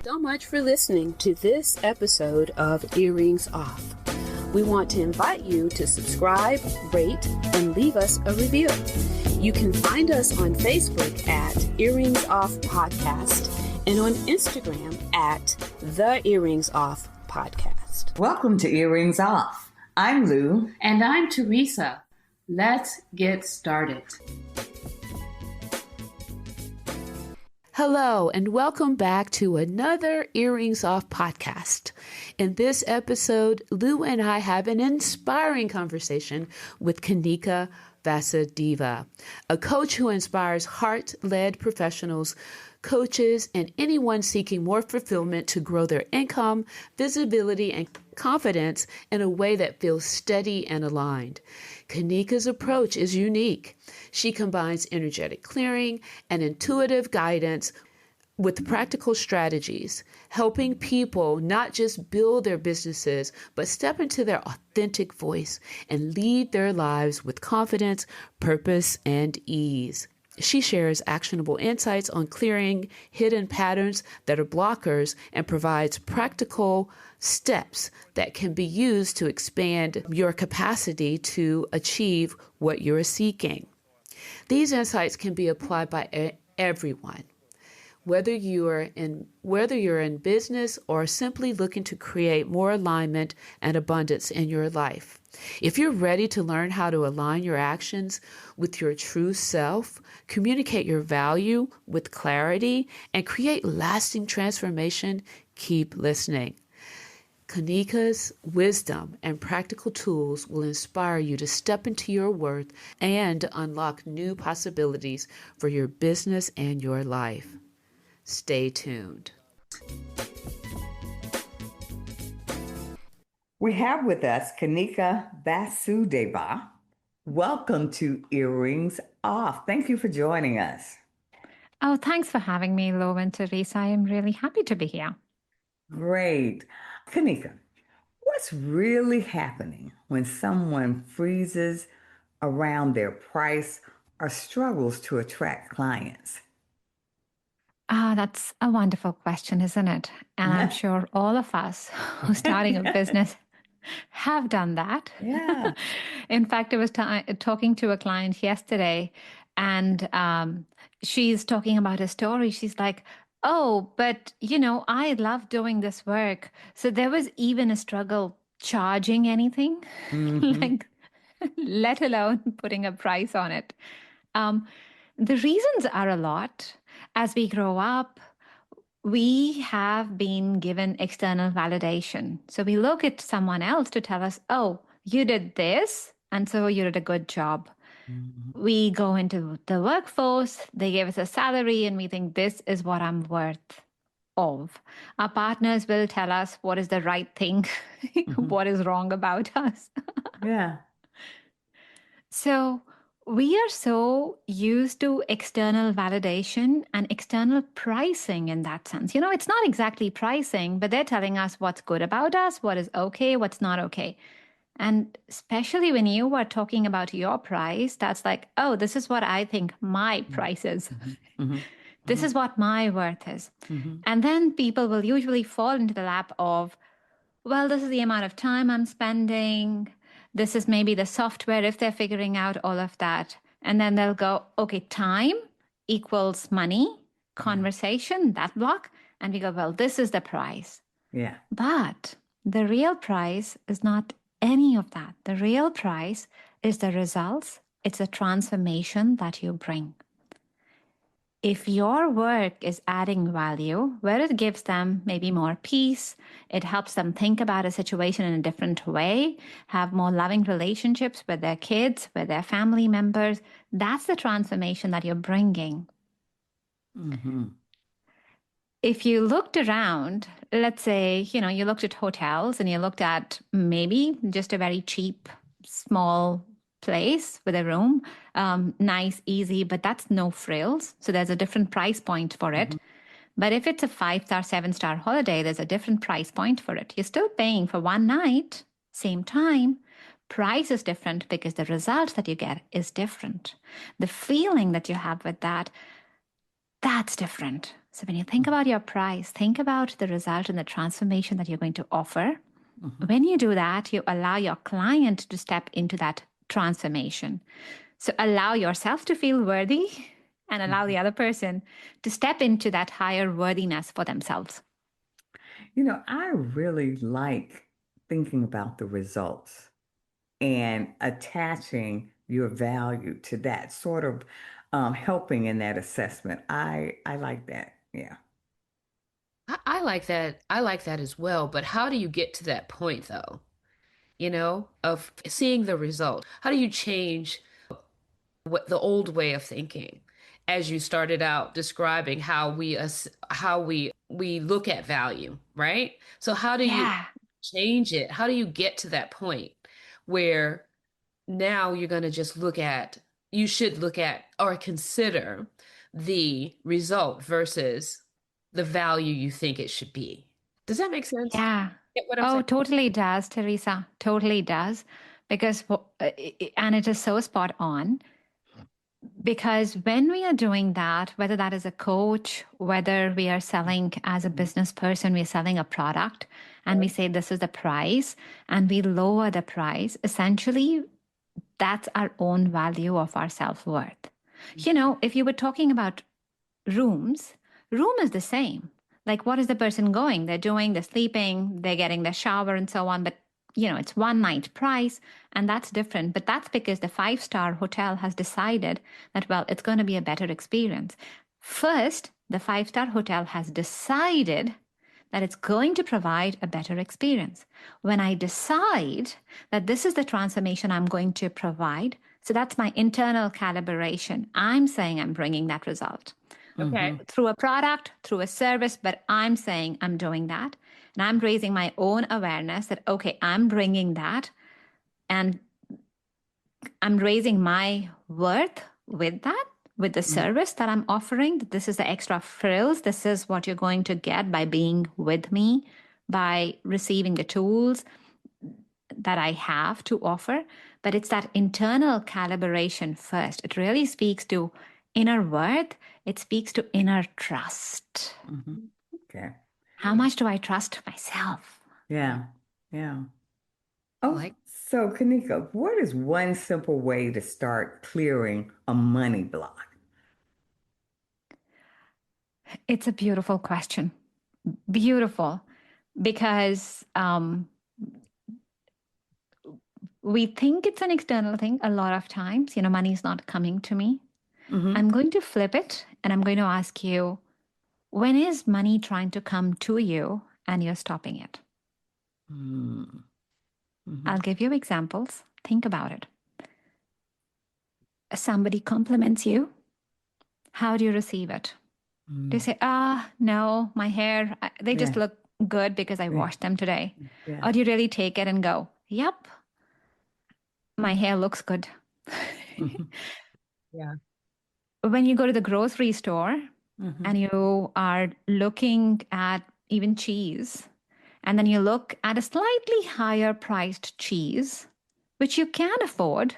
So much for listening to this episode of Earrings Off. We want to invite you to subscribe, rate, and leave us a review. You can find us on Facebook at Earrings Off Podcast and on Instagram at The Earrings Off Podcast. Welcome to Earrings Off. I'm Lou. And I'm Teresa. Let's get started. Hello, and welcome back to another Earrings Off podcast. In this episode, Lou and I have an inspiring conversation with Kanika Vasudeva, a coach who inspires heart-led professionals, coaches, and anyone seeking more fulfillment to grow their income, visibility, and confidence in a way that feels steady and aligned. Kanika's approach is unique. She combines energetic clearing and intuitive guidance with practical strategies, helping people not just build their businesses, but step into their authentic voice and lead their lives with confidence, purpose, and ease. She shares actionable insights on clearing hidden patterns that are blockers and provides practical steps that can be used to expand your capacity to achieve what you're seeking. These insights can be applied by everyone, whether you're in business or simply looking to create more alignment and abundance in your life. If you're ready to learn how to align your actions with your true self, communicate your value with clarity, and create lasting transformation, keep listening. Kanika's wisdom and practical tools will inspire you to step into your worth and unlock new possibilities for your business and your life. Stay tuned. We have with us Kanika Vasudeva. Welcome to Earrings Off. Thank you for joining us. Oh, thanks for having me, Lo and Teresa. I am really happy to be here. Great. Kanika, what's really happening when someone freezes around their price or struggles to attract clients? That's a wonderful question, isn't it? And I'm sure all of us who are starting a business have done that. Yeah. In fact, I was talking to a client yesterday, and she's talking about a story. She's like, oh, but I love doing this work. So there was even a struggle charging anything, like, let alone putting a price on it. The reasons are a lot. As we grow up, we have been given external validation. So we look at someone else to tell us, oh, you did this, and so you did a good job. We go into the workforce, they give us a salary, and we think this is what I'm worth of. Our partners will tell us what is the right thing, what is wrong about us. Yeah. So we are so used to external validation and external pricing in that sense. It's not exactly pricing, but they're telling us what's good about us, what is okay, what's not okay. And especially when you are talking about your price, that's like, oh, this is what I think my price is. This is what my worth is. And then people will usually fall into the lap of, well, this is the amount of time I'm spending. This is maybe the software if they're figuring out all of that. And then they'll go, okay, time equals money, conversation, that block. And we go, well, this is the price. Yeah. But the real price is not any of that. The real price is the results. It's a transformation that you bring. If your work is adding value, where it gives them maybe more peace, it helps them think about a situation in a different way, have more loving relationships with their kids, with their family members, that's the transformation that you're bringing. If you looked around, let's say, you looked at hotels and you looked at maybe just a very cheap, small place with a room, nice, easy, but that's no frills. So there's a different price point for it. But if it's a 5-star, 7-star holiday, there's a different price point for it. You're still paying for one night, same time. Price is different because the result that you get is different. The feeling that you have with that, that's different. So when you think about your price, think about the result and the transformation that you're going to offer. Mm-hmm. When you do that, you allow your client to step into that transformation. So allow yourself to feel worthy and allow the other person to step into that higher worthiness for themselves. I really like thinking about the results and attaching your value to that, sort of helping in that assessment. I like that. Yeah. I like that. I like that as well. But how do you get to that point, though? Of seeing the result? How do you change what the old way of thinking as you started out describing how we look at value, right? So how do you Yeah. change it? How do you get to that point where now you're going to just you should look at or consider the result versus the value you think it should be? Does that make sense? Yeah. Get what I'm Oh, saying? totally does, Teresa. Totally does. Because, and it is so spot on. Because when we are doing that, whether that is a coach, whether we are selling as a business person, we're selling a product and we say this is the price and we lower the price, essentially, that's our own value of our self worth. If you were talking about rooms, room is the same. Like, what is the person going? They're sleeping, they're getting the shower and so on. But, it's one night price and that's different. But that's because the 5-star hotel has decided that, well, it's going to be a better experience. First, the 5-star hotel has decided that it's going to provide a better experience. When I decide that this is the transformation I'm going to provide, so that's my internal calibration. I'm saying I'm bringing that result. Okay. Through a product, through a service, but I'm saying I'm doing that. And I'm raising my own awareness that, okay, I'm bringing that and I'm raising my worth with that, with the service that I'm offering. This is the extra frills. This is what you're going to get by being with me, by receiving the tools that I have to offer. But it's that internal calibration first. It really speaks to inner worth. It speaks to inner trust. Mm-hmm. Okay. How much do I trust myself? Yeah. Yeah. I Oh, like so Kanika, what is one simple way to start clearing a money block? It's a beautiful question. Beautiful. Because we think it's an external thing a lot of times. Money's not coming to me. Mm-hmm. I'm going to flip it and I'm going to ask you, when is money trying to come to you and you're stopping it? Mm-hmm. I'll give you examples. Think about it. Somebody compliments you. How do you receive it? Do you say, no, my hair, they just Yeah. look good because I Yeah. washed them today? Yeah. Or do you really take it and go, yep, my hair looks good? Mm-hmm. yeah. When you go to the grocery store Mm-hmm. and you are looking at even cheese, and then you look at a slightly higher priced cheese, which you can afford,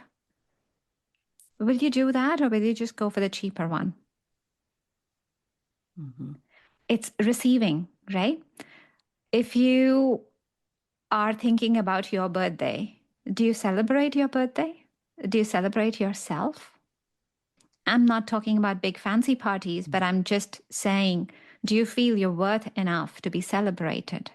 will you do that or will you just go for the cheaper one? Mm-hmm. It's receiving, right? If you are thinking about your birthday, do you celebrate your birthday? Do you celebrate yourself? I'm not talking about big fancy parties, but I'm just saying, do you feel you're worth enough to be celebrated?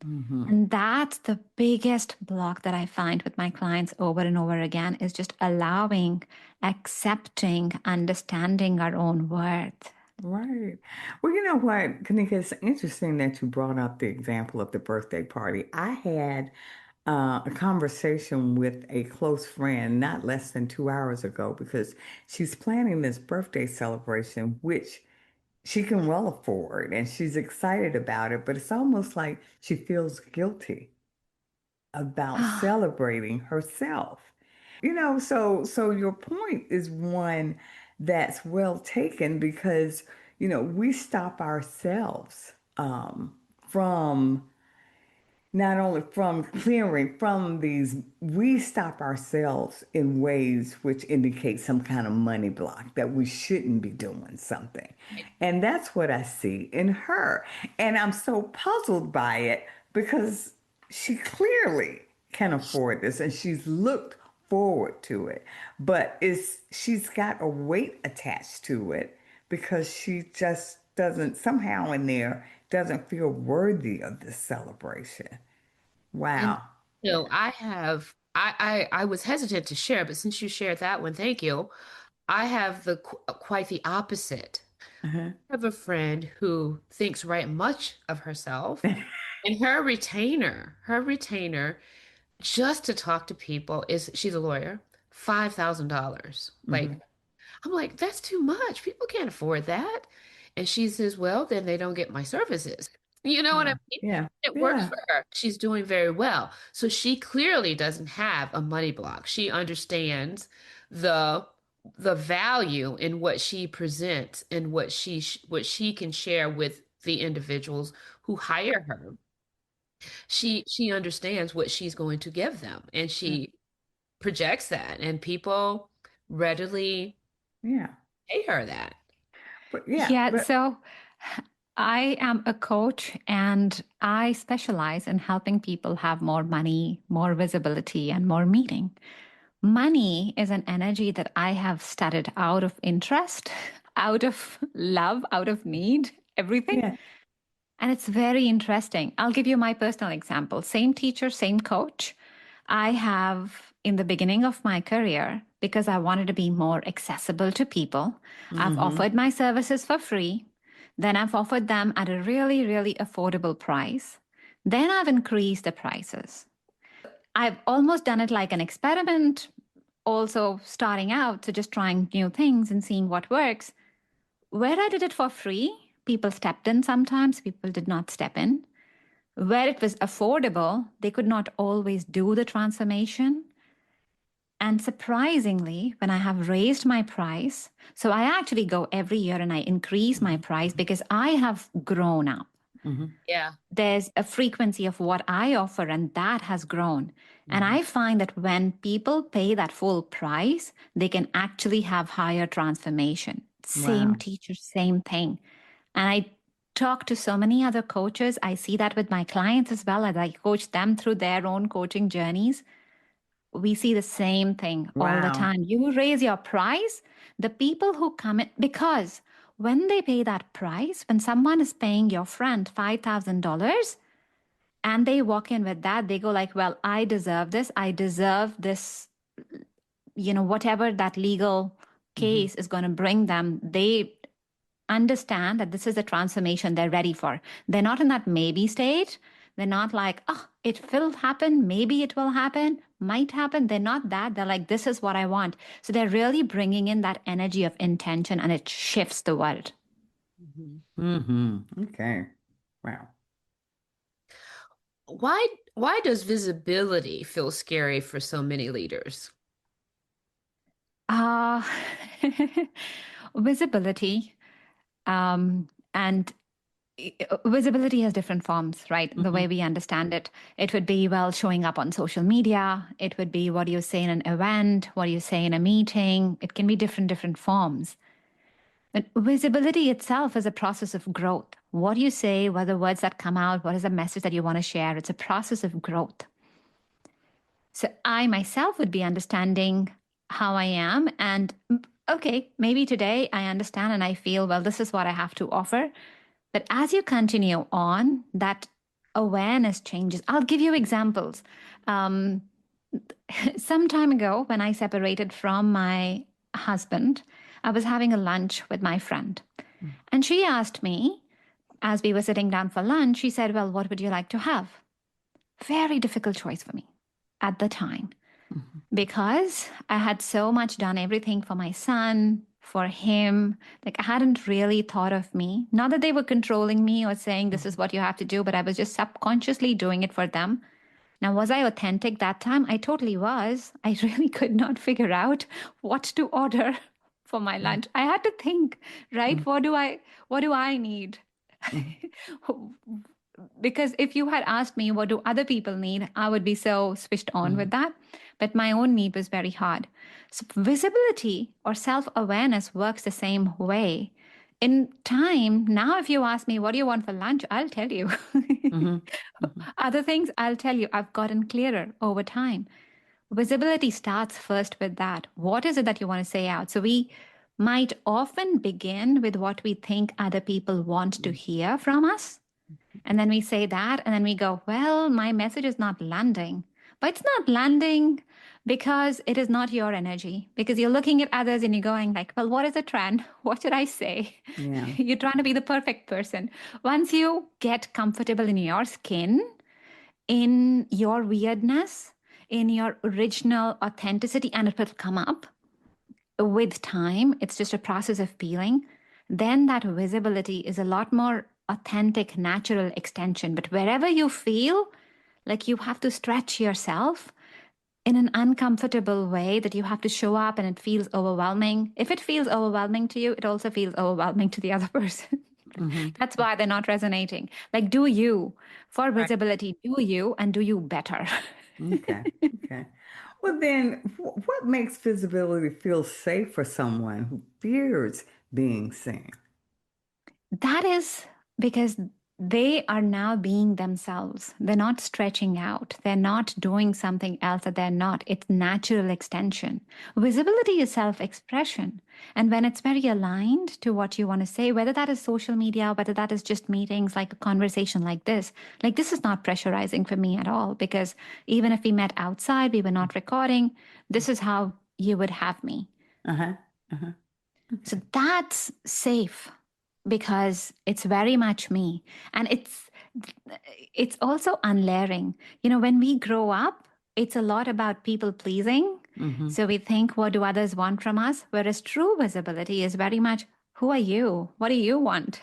Mm-hmm. And that's the biggest block that I find with my clients over and over again is just allowing, accepting, understanding our own worth. Right. Well, you know what, Kanika, it's interesting that you brought up the example of the birthday party. I had a conversation with a close friend not less than 2 hours ago because she's planning this birthday celebration, which she can well afford and she's excited about it, but it's almost like she feels guilty about celebrating herself. So your point is one that's well taken because, we stop ourselves from not only from clearing from these, we stop ourselves in ways which indicate some kind of money block that we shouldn't be doing something. And that's what I see in her. And I'm so puzzled by it because she clearly can afford this and she's looked forward to it. But she's got a weight attached to it because she just doesn't somehow in there doesn't feel worthy of this celebration. And Wow. I was hesitant to share, but since you shared that one, thank you. I have quite the opposite. Uh-huh. I have a friend who thinks right much of herself, and her retainer, just to talk to people she's a lawyer, $5,000. Hmm. I'm like, that's too much. People can't afford that. And she says, well, then they don't get my services. You know what I Yeah. mean? Yeah. It works Yeah. for her. She's doing very well. So she clearly doesn't have a money block. She understands the the value in what she presents and what she can share with the individuals who hire her. She understands what she's going to give them, and Yeah. she projects that, and people readily Yeah. pay her that. But yeah, Yeah, but so I am a coach and I specialize in helping people have more money, more visibility, and more meaning. Money is an energy that I have studied out of interest, out of love, out of need, everything. yeah. And it's very interesting. I'll give you my personal example. Same teacher, same coach. I have, in the beginning of my career, because I wanted to be more accessible to people, I've Mm-hmm. offered my services for free. Then I've offered them at a really, really affordable price. Then I've increased the prices. I've almost done it like an experiment, also starting out, so just trying new things and seeing what works. Where I did it for free, people stepped in sometimes, people did not step in. Where it was affordable, they could not always do the transformation. And surprisingly, when I have raised my price, so I actually go every year and I increase my price because I have grown up. Mm-hmm. Yeah. There's a frequency of what I offer, and that has grown. And Mm-hmm. I find that when people pay that full price, they can actually have higher transformation. Same Wow. teacher, same thing. And I talk to so many other coaches. I see that with my clients as well as I coach them through their own coaching journeys. We see the same thing all the Wow. time. You raise your price, the people who come in, because when they pay that price, when someone is paying your friend $5,000 and they walk in with that, they go like, well, I deserve this. I deserve this, whatever that legal Mm-hmm. case is going to bring them. They understand that this is the transformation they're ready for. They're not in that maybe state. They're not like, oh, it will happen. Maybe it will happen. Might happen. They're not that. They're like, this is what I want. So they're really bringing in that energy of intention and it shifts the world. Mhm. Mm-hmm. Okay. Wow. Why why does visibility feel scary for so many leaders? Uh, visibility. And visibility has different forms, right? The Mm-hmm. way we understand it, it would be, well, showing up on social media. It would be what you say in an event, what you say in a meeting. It can be different forms. But visibility itself is a process of growth. What you say, what are the words that come out, what is the message that you want to share? It's a process of growth. So I myself would be understanding how I am. And okay, maybe today I understand and I feel, well, this is what I have to offer. But as you continue on, that awareness changes. I'll give you examples. Um, some time ago, when I separated from my husband, I was having a lunch with my friend. And she asked me, as we were sitting down for lunch, she said, well, what would you like to have? Very difficult choice for me at the time Mm-hmm. because I had so much done everything for my son, for him. Like I hadn't really thought of me. Not that they were controlling me or saying this is what you have to do, but I was just subconsciously doing it for them. Now, was I authentic that time? I totally was. I really could not figure out what to order for my lunch. I had to think, right? Mm-hmm. What do I need? Mm-hmm. because if you had asked me what do other people need, I would be so switched on with that. But my own need was very hard. So visibility or self-awareness works the same way. In time, now if you ask me, what do you want for lunch? I'll tell you. Other things, I'll tell you. I've gotten clearer over time. Visibility starts first with that. What is it that you want to say out? So we might often begin with what we think other people want to hear from us. And then we say that, and then we go, well, my message is not landing. But it's not landing because it is not your energy. Because you're looking at others and you're going like, well, what is the trend? What should I say? Yeah. You're trying to be the perfect person. Once you get comfortable in your skin, in your weirdness, in your original authenticity, and it will come up with time. It's just a process of peeling. Then that visibility is a lot more authentic, natural extension. But wherever you feel like you have to stretch yourself in an uncomfortable way, that you have to show up and it feels overwhelming. If it feels overwhelming to you, it also feels overwhelming to the other person. That's why they're not resonating. Like, do you for visibility, do you and do you better. Okay. Okay. Well, then, what makes visibility feel safe for someone who fears being seen? That is because they are now being themselves. They're not stretching out. They're not doing something else that they're not. It's natural extension. Visibility is self-expression. And when it's very aligned to what you want to say, whether that is social media, whether that is just meetings, like a conversation like this is not pressurizing for me at all, because even if we met outside, we were not recording, this is how you would have me. Uh-huh. So that's safe because it's very much me. And it's also unlayering. When we grow up, it's a lot about people pleasing. So we think, what do others want from us? Whereas true visibility is very much, who are you? What do you want?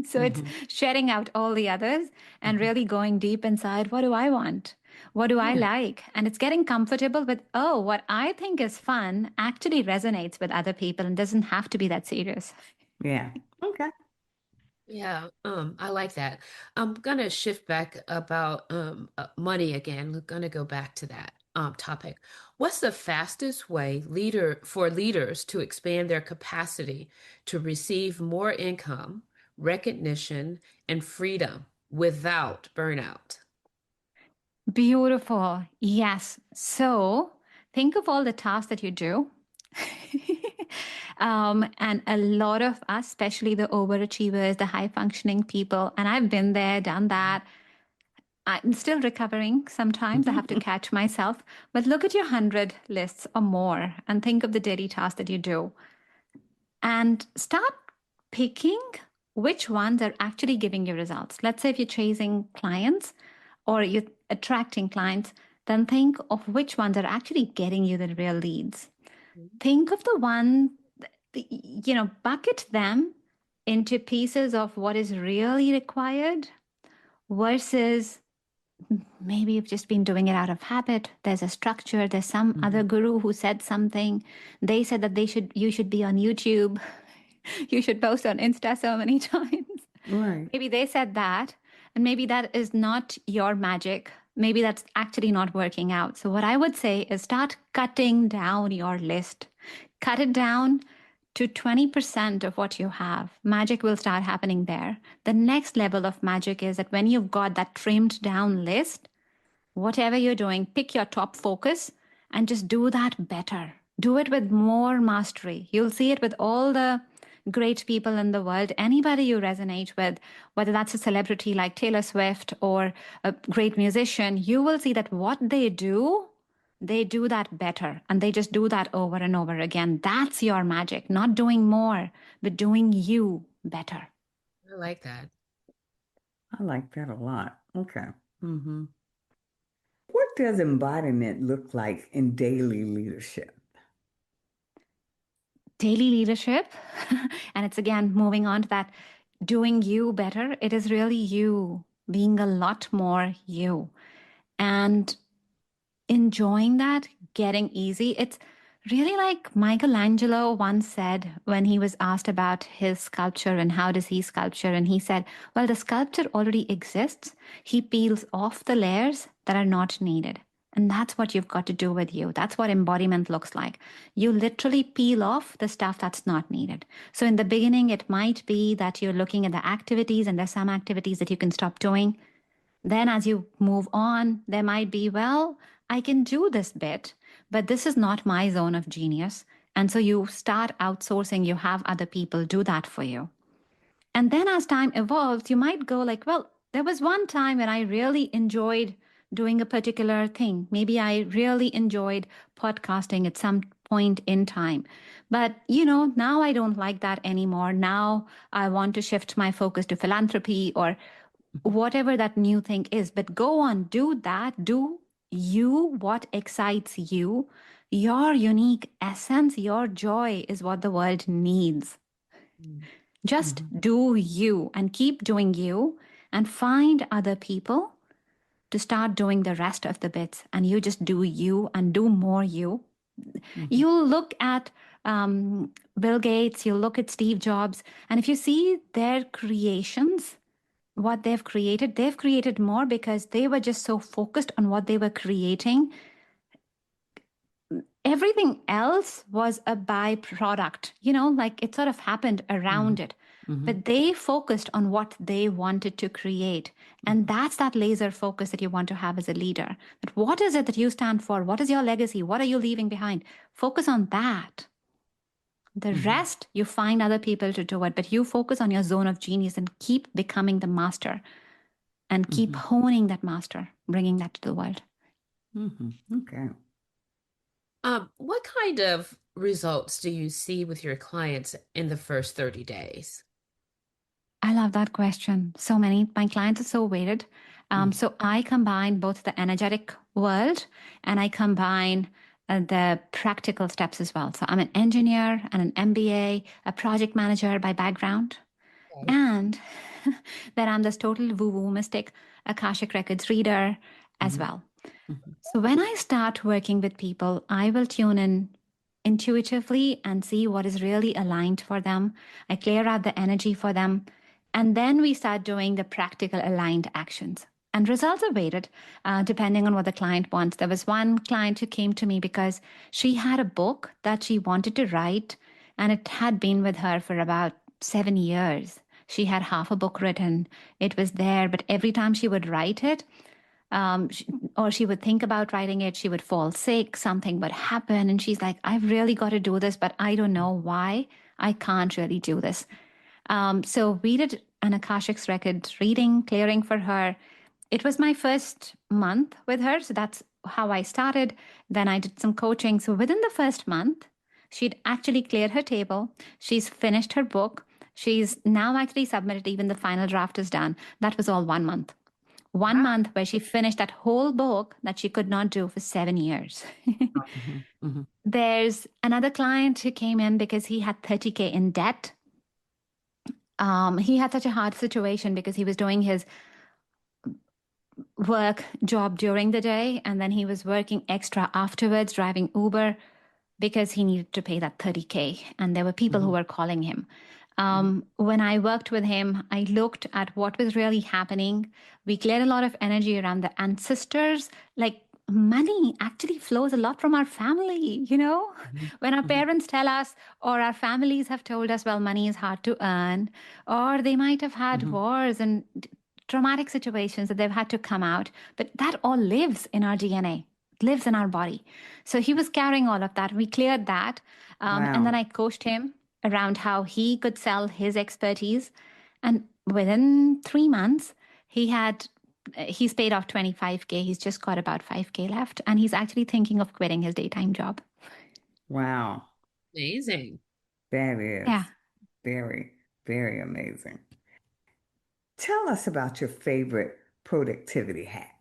So it's shedding out all the others and really going deep inside, what do I want? What do I like? And it's getting comfortable with, what I think is fun actually resonates with other people and doesn't have to be that serious. Yeah. Okay. Yeah, I like that. I'm gonna shift back about money again. We're gonna go back to that topic. What's the fastest way for leaders to expand their capacity to receive more income, recognition, and freedom without burnout? Beautiful. Yes. So think of all the tasks that you do. And a lot of us, especially the overachievers, the high functioning people, and I've been there, done that. I'm still recovering sometimes. I have to catch myself. But look at your 100 lists or more and think of the daily tasks that you do and start picking which ones are actually giving you results. Let's say if you're chasing clients or you're attracting clients, then think of which ones are actually getting you the real leads. Think of the one, bucket them into pieces of what is really required versus maybe you've just been doing it out of habit. There's a structure. There's some other guru who said something. They said that you should be on YouTube. You should post on Insta so many times. Right. Maybe they said that, and maybe that is not your magic. Maybe that's actually not working out. So what I would say is start cutting down your list. Cut it down to 20% of what you have. Magic will start happening there. The next level of magic is that when you've got that trimmed down list, whatever you're doing, pick your top focus and just do that better. Do it with more mastery. You'll see it with all the great people in the world. Anybody you resonate with, whether that's a celebrity like Taylor Swift or a great musician, you will see that what they do that better, and they just do that over and over again. That's your magic, not doing more, but doing you better. I like that. I like that a lot. Okay. What does embodiment look like in daily leadership? Daily leadership, and it's again moving on to that doing you better. It is really you being a lot more you and enjoying that, getting easy. It's Really, like Michelangelo once said when he was asked about his sculpture and how does he sculpture, and he said, well, the sculpture already exists. He peels off the layers that are not needed. And that's what you've got to do with you. That's what embodiment looks like. You literally peel off the stuff that's not needed. So in the beginning, it might be that you're looking at the activities, and there's some activities that you can stop doing. Then as you move on, there might be, well, I can do this bit, but this is not my zone of genius. And so you start outsourcing, you have other people do that for you. And then as time evolves, you might go like, well, there was one time when I really enjoyed doing a particular thing. Maybe I really enjoyed podcasting at some point in time. But, now I don't like that anymore. Now I want to shift my focus to philanthropy or whatever that new thing is. But go on, do that. Do you, what excites you. Your unique essence, your joy is what the world needs. Just do you and keep doing you, and find other people to start doing the rest of the bits, and you just do you and do more you. You look at Bill Gates, you look at Steve Jobs, and if you see their creations, what they've created more because they were just so focused on what they were creating. Everything else was a byproduct, like it sort of happened around it. But they focused on what they wanted to create. And that's that laser focus that you want to have as a leader. But what is it that you stand for? What is your legacy? What are you leaving behind? Focus on that. The rest, you find other people to do it, but you focus on your zone of genius and keep becoming the master and keep honing that master, bringing that to the world. Okay. What kind of results do you see with your clients in the first 30 days? I love that question. So many. My clients are so weighted. So I combine both the energetic world and I combine the practical steps as well. So I'm an engineer and an MBA, a project manager by background. Okay. And then I'm this total woo-woo mystic, Akashic Records reader as well. So when I start working with people, I will tune in intuitively and see what is really aligned for them. I clear out the energy for them. And then we start doing the practical aligned actions. And results are weighted depending on what the client wants. There was one client who came to me because she had a book that she wanted to write, and it had been with her for about 7 years. She had half a book written. It was there, but every time she would write it, or she would think about writing it, she would fall sick, something would happen. And she's like, I've really got to do this, but I don't know why I can't really do this. So we did an Akashic Records reading, clearing for her. It was my first month with her. So that's how I started. Then I did some coaching. So within the first month, she'd actually cleared her table. She's finished her book. She's now actually submitted, even the final draft is done. That was all 1 month. 1 month where she finished that whole book that she could not do for 7 years. There's another client who came in because he had 30K in debt. He had such a hard situation because he was doing his work job during the day, and then he was working extra afterwards, driving Uber, because he needed to pay that 30K. And there were people who were calling him. When I worked with him, I looked at what was really happening. We cleared a lot of energy around the ancestors. Like, money actually flows a lot from our family, when our parents tell us, or our families have told us, well, money is hard to earn, or they might have had wars and traumatic situations that they've had to come out, but that all lives in our DNA, lives in our body. So he was carrying all of that. We cleared that. And then I coached him around how he could sell his expertise. And within 3 months, he's paid off 25K. He's just got about 5K left. And he's actually thinking of quitting his daytime job. Wow. Amazing. That is Yeah. very, very amazing. Tell us about your favorite productivity hack.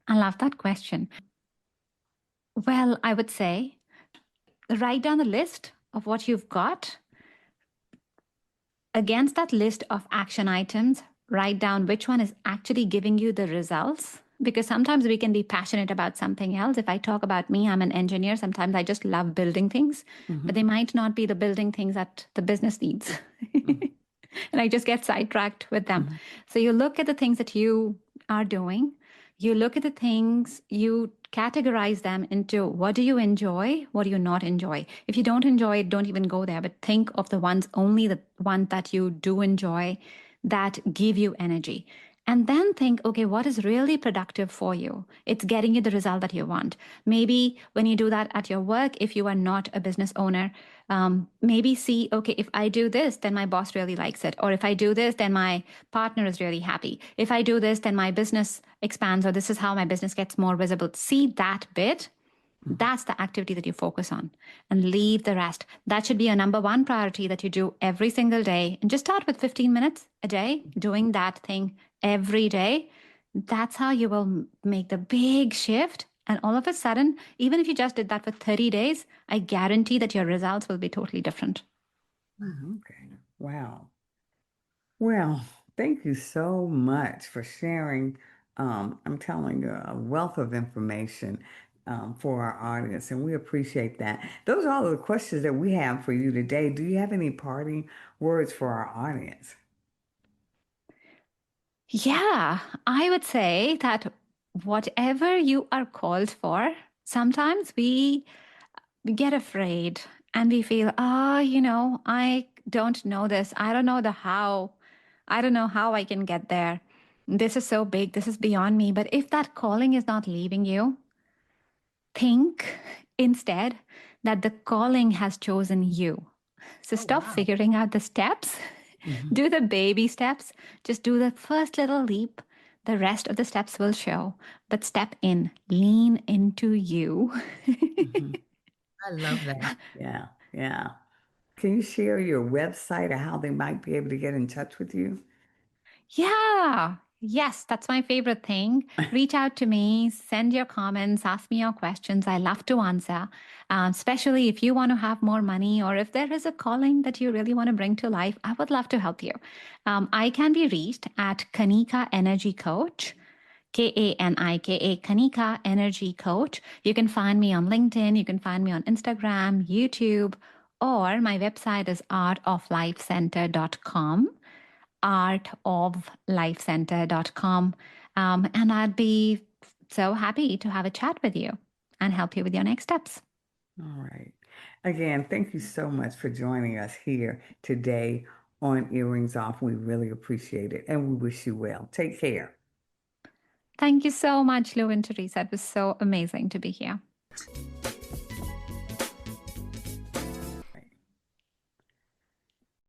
I love that question. Well, I would say write down a list of what you've got. Against that list of action items, write down which one is actually giving you the results because sometimes we can be passionate about something else. If I talk about me, I'm an engineer. Sometimes I just love building things, but they might not be the building things that the business needs. And I just get sidetracked with them. So you look at the things that you are doing, you look at the things, you categorize them into what do you enjoy, what do you not enjoy. If you don't enjoy it, don't even go there, but think of the ones, only the ones that you do enjoy, that give you energy. And then think, okay, what is really productive for you? It's getting you the result that you want. Maybe when you do that at your work, if you are not a business owner, maybe see, okay, if I do this, then my boss really likes it. Or if I do this, then my partner is really happy. If I do this, then my business expands, or this is how my business gets more visible. See that bit. That's the activity that you focus on, and leave the rest. That should be your number one priority that you do every single day. And just start with 15 minutes a day, doing that thing every day. That's how you will make the big shift. And all of a sudden, even if you just did that for 30 days, I guarantee that your results will be totally different. Okay. Wow. Well, thank you so much for sharing. I'm telling you, a wealth of information for our audience, and we appreciate that. Those are all the questions that we have for you today. Do you have any parting words for our audience? Yeah, I would say that whatever you are called for, sometimes we get afraid and we feel, I don't know this. I don't know the how. I don't know how I can get there. This is so big. This is beyond me. But if that calling is not leaving you, think instead that the calling has chosen you. So stop figuring out the steps. Do the baby steps. Just do the first little leap. The rest of the steps will show. But step in, lean into you. I love that. Yeah, yeah. Can you share your website or how they might be able to get in touch with you? Yeah. Yes, that's my favorite thing. Reach out to me, send your comments, ask me your questions. I love to answer, especially if you want to have more money or if there is a calling that you really want to bring to life. I would love to help you. I can be reached at Kanika Energy Coach. Kanika, Kanika Energy Coach. You can find me on LinkedIn. You can find me on Instagram, YouTube, or my website is artoflifecenter.com, artoflifecenter.com. And I'd be so happy to have a chat with you and help you with your next steps. All right. Again, thank you so much for joining us here today on Earrings Off. We really appreciate it and we wish you well. Take care. Thank you so much, Lou and Teresa. It was so amazing to be here.